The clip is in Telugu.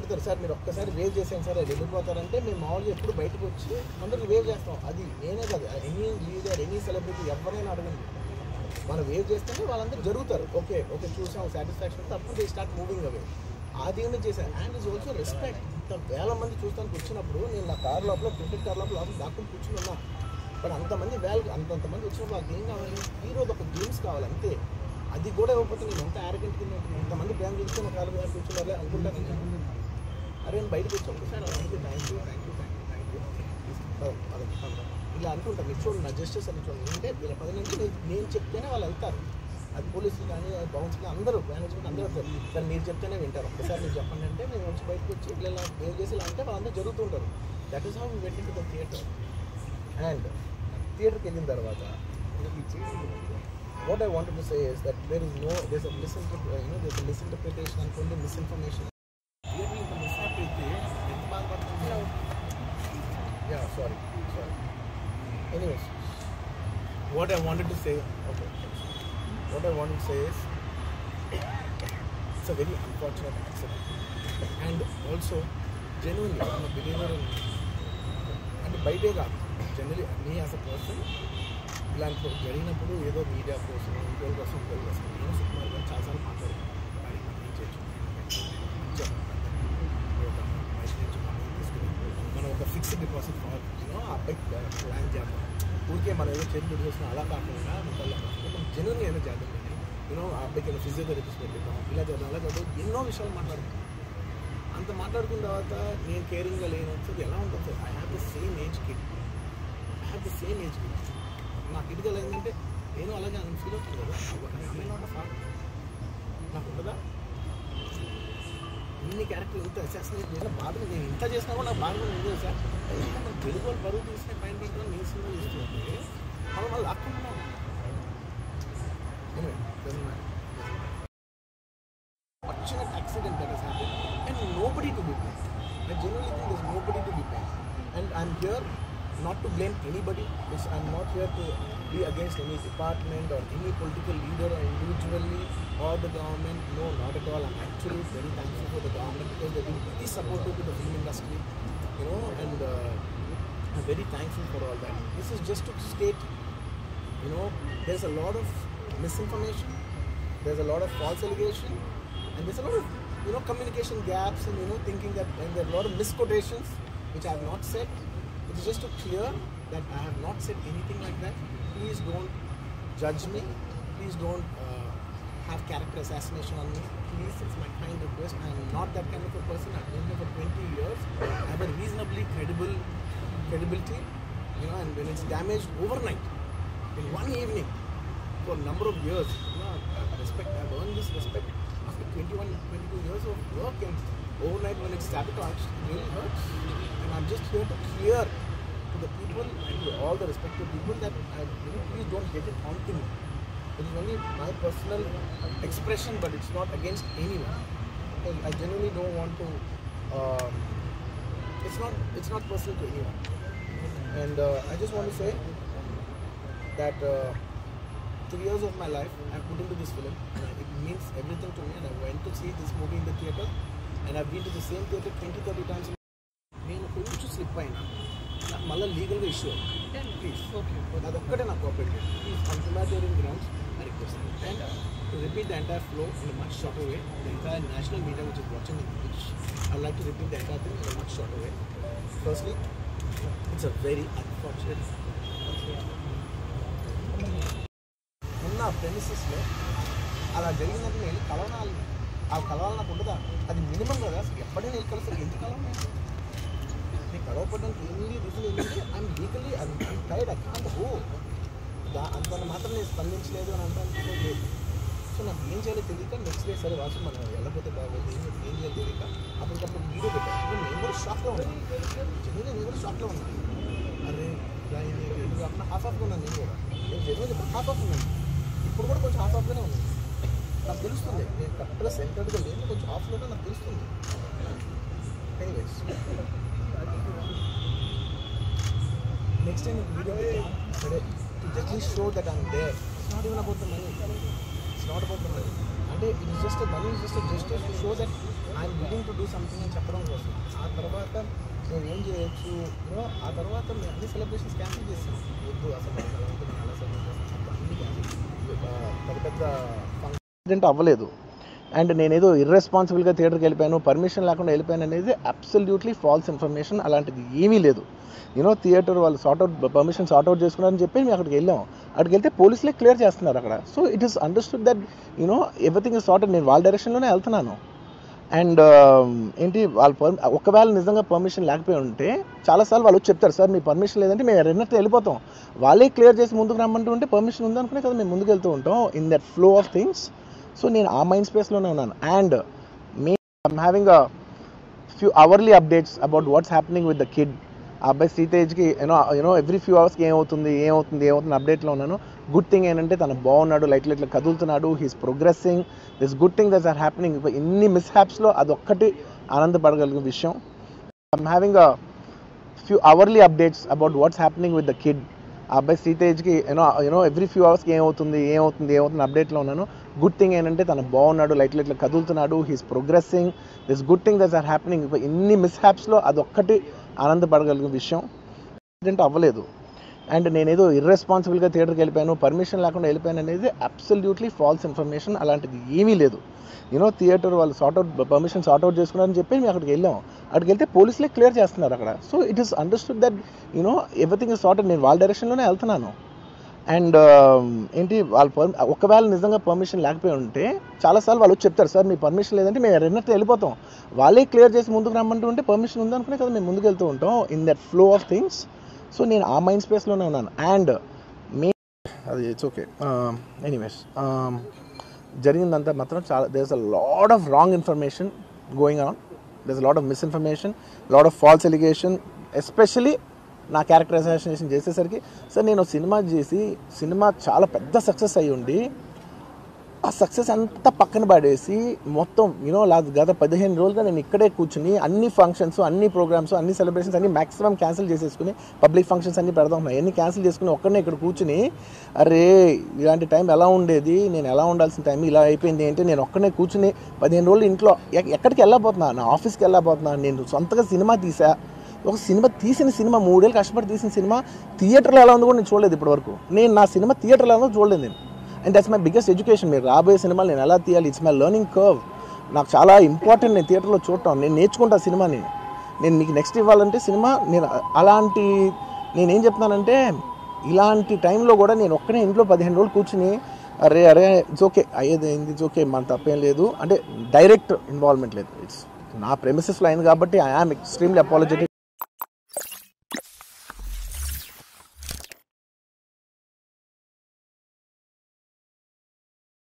అడుగుతారు సార్ మీరు ఒక్కసారి వేవ్ చేసాను సార్ అది వెళ్ళిపోతారంటే మేము మామూలుగా ఎప్పుడు బయటకు వచ్చి అందరికి వేవ్ చేస్తాం. అది నేనే కాదు, ఎనీ లీడర్ ఎనీ సెలబ్రిటీ ఎవరైనా అడగండి, మనం వేవ్ చేస్తేనే వాళ్ళందరూ జరుగుతారు. ఓకే ఓకే చూసాం సాటిస్ఫాక్షన్ అప్పుడు దే స్టార్ట్ మూవింగ్ అవే. ఆ దేవుని చేశాను. And is also respect. ఇంత వేల మంది చూస్తానికి వచ్చినప్పుడు నేను నా కార్ లోపల క్రికెట్ కార్ లోపల దాక్కుని కూర్చుని ఉన్నా. బట్ అంతమంది అంతంతమంది వచ్చినప్పుడు నాకు ఏం కావాలి, ఈరోజు ఒక గేమ్స్ కావాలి అంతే. అది కూడా ఇవ్వకపోతే నేను ఎంత యారగెంట్ కింద ఇంతమంది ప్లాన్ చూసుకొని ఒక 40 కూర్చున్నారు అనుకుంటాను. అరే నేను బయటకు వచ్చి ఒకసారి థ్యాంక్ యూ ఇలా అనుకుంటాను. మీరు చూడండి నా జస్టిస్ అని చూడండి. అంటే వీళ్ళ 10 నుంచి నేను చెప్తేనే వాళ్ళు వెళ్తారు. అది పోలీసులు కానీ బౌన్స్ కానీ అందరూ మేనేజ్మెంట్ అందరూ వస్తారు. సార్ మీరు చెప్తేనే వింటారు. ఒకసారి మీరు చెప్పండి అంటే నేను వచ్చి బయటకు వచ్చి ఇలా వేవ్ చేసి ఇలా అంటే వాళ్ళందరూ జరుగుతుంటారు. That is how we went into the theatre. అండ్ థియేటర్కి వెళ్ళిన తర్వాత what I wanted to say is that there's a misinterpretation and misinformation. Really the mishap అయితే ఎంత బాధపడుతుంది. Yeah, sorry. Anyways, what I wanted to say is it's a very unfortunate accident. And also genuinely I'm a believer in and బయటే కాదు generally me as a person ఇలాంటి జరిగినప్పుడు ఏదో మీడియా కోసం ఇంకోళ్ళ కోసం నేను సుకుమార్ గారు చాలాసార్లు మాట్లాడుతున్నాను. మనం ఒక ఫిక్స్డ్ డిపాజిట్ ఆ అబ్బాయికి ప్లాన్ చేద్దాం. ఊరికే మనం ఏదో చేతులు చేస్తున్నాం అలా కాకుండా మనం జెన్యూన్గా ఏదో చేద్దాం. ఆ అబ్బాయికి ఏదో ఫిజియోథెరపిస్ట్ పెట్టిద్దాం, ఇలా చేద్దాం అలా చేద్దాం. ఎన్నో విషయాలు మాట్లాడుతాం. అంత మాట్లాడుకున్న తర్వాత నేను కేరింగ్గా లేను సో ఎలా ఉంటుంది. I have the same age kid. నాకు ఇదిగా ఏంటంటే నేను అలాగే అని ఫీల్ అవుతుంది కదా. నాకు ఉంటుందా ఇన్ని క్యారెక్టర్లు ఇంత అసాసినేట్ చేసిన బాధ నేను ఇంత చేసినా కూడా నాకు బాధగా ఉంది సార్. మనం తెలుగు వాళ్ళు బరువు తీసుకుని పైన పెట్టడం నేను సినిమా చేస్తుంటే మనం వాళ్ళు లాక్కుంటున్నాం. Fortunate accident that has happened and nobody to be blamed. I genuinely think there's nobody to be blamed. And I'm here not to blame anybody. I'm not here to be against any department or any political leader or individually or the government. No, not at all. I'm actually very thankful for the government because they've been very supportive to the film industry, and I'm very thankful for all that. This is just to state, there's a lot of misinformation, there's a lot of false allegation, and there's a lot of, communication gaps and, thinking that, and there are a lot of misquotations which I have not said. It is just to clear that I have not said anything like that. Please don't judge me. Please don't have character assassination on me. Please, it's my kind request. I am not that kind of a person. I've been here for 20 years. I have a reasonably credibility, and when it's damaged overnight, in one evening, for a number of years, I've earned this respect after 22 years of work, and overnight when it's sabotaged, it really hurts. And I'm just here to clear to the people and to all the respected people that please don't get it onto me. It is only my personal expression, but it's not against anyone. I genuinely don't want to. It's not personal to anyone. And I just want to say that 3 years of my life I've put into this film. It means everything to me, and I went to see this movie in the theatre, and I've been to the same theatre 20-30 times. నేను కొంచెం స్లిప్ అయినా నాకు మళ్ళీ లీగల్గా ఇష్యూ ప్లీజ్ అది ఒక్కటే నాకు cooperate please on humanitarian grounds I request and to repeat the entire flow in a much shorter way the entire national media which is watching which I like to repeat the entire thing in a much shorter way. Firstly it's a very unfortunate ఉన్న ప్రెమిసెస్లో అలా జరిగినప్పుడు నేను కలవాలి నాకు ఉండదా? అది మినిమం కదా. అసలు ఎప్పుడైనా వెళ్ళి కలిసి ఎందుకు కలవాలి? నేను కలవపడడానికి ఏంటి రీజన్ ఏంటంటే I'm legally I'm tired. I can't go. అంత మాత్రం నేను స్పందించలేదు అని అంటే లేదు. సో నాకు ఏం చేయాలో తెలియక నెక్స్ట్ డే సరే వాసు మనం వెళ్ళకపోతే బాగోదు ఏం చేయాలో తెలియక అప్పటికప్పుడు వీడియో పెట్టాను. నేను కూడా షాక్లో ఉన్నాను. జనరల్గా నేను కూడా షాక్లో ఉన్నాను. అరే ఇది కాకుండా హాఫ్ ఆఫ్గా ఉన్నాను. నేను జనరల్గా హాఫ్ ఆఫ్ ఉన్నాను. ఇప్పుడు కూడా కొంచెం హాఫ్ ఆఫ్గానే ఉన్నాను. నాకు తెలుస్తుంది నేను కరెక్ట్గా సెంటర్డ్గా లేదు, కొంచెం ఆఫ్లో నాకు తెలుస్తుంది. ఎనీవేస్ నెక్స్ట్ టైం వీడియో సరే to just show that I'm there. It's not even about the money. It's not about the money. అంటే it just money is just justice to show that I'm willing to do something అని చెప్పడం కోసం. ఆ తర్వాత నేను ఏం చేయొచ్చు ఆ తర్వాత మేము అన్ని సెలబ్రేషన్స్ క్యాన్సిల్ చేస్తాం. వద్దు అసలు అలా సెలబ్రేట్ చేస్తాం అన్ని క్యాన్సిల్. పెద్ద పెద్ద ఫంక్షన్ అవ్వలేదు. అండ్ నేనేదో ఇర్రెస్పాన్సిబుల్గా థియేటర్కి వెళ్ళిపోయాను, పర్మిషన్ లేకుండా వెళ్ళిపోయాను అనేది అబ్సల్యూట్లీ ఫాల్స్ ఇన్ఫర్మేషన్. అలాంటిది ఏమీ లేదు. థియేటర్ వాళ్ళు పర్మిషన్ సార్ట్అవుట్ చేసుకున్నారని చెప్పి మేము అక్కడికి వెళ్ళాం. అక్కడికి వెళ్తే పోలీసులే క్లియర్ చేస్తున్నారు అక్కడ. So it is understood that everything is sorted. నేను వాళ్ళ డైరెక్షన్లోనే వెళ్తున్నాను. అండ్ ఏంటి వాళ్ళు ఒకవేళ నిజంగా పర్మిషన్ లేకపోయి ఉంటే చాలాసార్లు వాళ్ళు చెప్తారు, సార్ మీ పర్మిషన్ లేదంటే మేము రెండట్టు వెళ్ళిపోతాం. వాళ్ళే క్లియర్ చేసి ముందుకు రమ్మంటూ ఉంటే పర్మిషన్ ఉందనుకునే కదా మేము ముందుకు వెళ్తూ ఉంటాం in that flow of things. So నేను ఆ మైండ్ స్పేస్లోనే ఉన్నాను. And I'm having a few hourly updates about what's happening with the kid. ఆ అబ్బాయి శ్రీతేజ్కి ఎవ్రీ ఫ్యూ అవర్స్కి ఏమవుతుంది అప్డేట్లో ఉన్నాను. గుడ్ థింగ్ ఏంటంటే తను బాగున్నాడు, ఇట్లా కదులుతున్నాడు, he's progressing. This good thing that's are happening. ఇన్ని మిస్హ్యాప్స్లో అదొక్కటి ఆనందపడగలిగిన విషయం. I'm having a few hourly updates about what's happening with the kid. ఆ అబ్బాయి శ్రీతేజ్కి ఎవ్రీ ఫ్యూ అవర్స్కి ఏమవుతుంది అప్డేట్లో ఉన్నాను. గుడ్ థింగ్ ఏంటంటే తను బాగున్నాడు, ఇట్లా కదులుతున్నాడు, he's progressing. This good thing that's are happening. ఇన్ని మిస్హ్యాప్స్లో అదొక్కటి ఆనందపడగలిగిన విషయం. అవ్వలేదు. అండ్ నేనేదో ఇర్రెస్పాన్సిబుల్గా థియేటర్కి వెళ్ళిపోయాను, పర్మిషన్ లేకుండా వెళ్ళిపోయాను అనేది అబ్సల్యూట్లీ ఫాల్స్ ఇన్ఫర్మేషన్. అలాంటిది ఏమీ లేదు. థియేటర్ వాళ్ళు పర్మిషన్ సార్ట్అవుట్ చేసుకున్నారని చెప్పి మేము అక్కడికి వెళ్ళాం. అక్కడికి వెళ్తే పోలీసులే క్లియర్ చేస్తున్నారు అక్కడ. So it is understood that everything is sorted. నేను వాళ్ళ డైరెక్షన్లోనే వెళ్తున్నాను. అండ్ ఏంటి వాళ్ళు ఒకవేళ నిజంగా పర్మిషన్ లేకపోయి ఉంటే చాలాసార్లు వాళ్ళు చెప్తారు, సార్ మీ పర్మిషన్ లేదంటే మేము రెండట్టు వెళ్ళిపోతాం. వాళ్ళే క్లియర్ చేసి ముందుకు రమ్మంటూ ఉంటే పర్మిషన్ ఉందనుకునే కదా మేము ముందుకు వెళ్తూ ఉంటాం in that flow of things. So నేను ఆ మైండ్ స్పేస్లోనే ఉన్నాను. అండ్ అది ఇట్స్ ఓకే. ఎనీవేస్ జరిగిందంతా మాత్రం చాలా there is a lot of wrong information going on. There is a lot of misinformation, lot of false allegation. Especially నా క్యారెక్టర్ అసాసినేషన్ చేసేసరికి సార్ నేను సినిమా చేసి సినిమా చాలా పెద్ద సక్సెస్ అయ్యి ఉండి ఆ సక్సెస్ అంతా పక్కన పడేసి మొత్తం గత 15 రోజులుగా నేను ఇక్కడే కూర్చుని అన్ని ఫంక్షన్స్, అన్ని ప్రోగ్రామ్స్, అన్ని సెలబ్రేషన్స్ అన్ని మ్యాక్సిమం క్యాన్సిల్ చేసేసుకుని పబ్లిక్ ఫంక్షన్స్ అన్ని పెడదాం అన్ని క్యాన్సిల్ చేసుకుని ఒక్కడనే ఇక్కడ కూర్చుని అరే ఇలాంటి టైం ఎలా ఉండేది, నేను ఎలా ఉండాల్సిన టైం ఇలా అయిపోయింది అంటే నేను ఒక్కడనే కూర్చుని 15 రోజులు ఇంట్లో ఎక్కడికి వెళ్ళబోతున్నా, నా ఆఫీస్కి వెళ్ళబోతున్నా. నేను సొంతగా సినిమా తీసా. ఒక సినిమా తీసిన సినిమా 3 ఏళ్ళు కష్టపడి తీసిన సినిమా థియేటర్లో ఎలా ఉందో కూడా నేను చూడలేదు ఇప్పటివరకు. నేను నా సినిమా థియేటర్లో ఎలా ఉందో చూడలేదు నేను. And that's my biggest education. మీరు రాబోయే సినిమాలు నేను ఎలా తీయాలి, ఇట్స్ మై లెర్నింగ్ కర్వ్. నాకు చాలా ఇంపార్టెంట్ నేను థియేటర్లో చూడటం. నేను నేర్చుకుంటా సినిమాని. నేను మీకు నెక్స్ట్ ఇవ్వాలంటే సినిమా నేను అలాంటి నేనేం చెప్తున్నానంటే ఇలాంటి టైంలో కూడా నేను ఒక్కనే ఇంట్లో 15 రోజులు కూర్చుని అరే ఇట్స్ ఓకే అయ్యేది అయింది, ఇట్స్ ఓకే మన తప్పేం లేదు అంటే డైరెక్ట్ ఇన్వాల్వ్మెంట్ లేదు. ఇట్స్ నా ప్రెమిసెస్లో అయింది కాబట్టి ఐ యామ్ ఎక్స్ట్రీమ్లీ అపాలజెటిక్.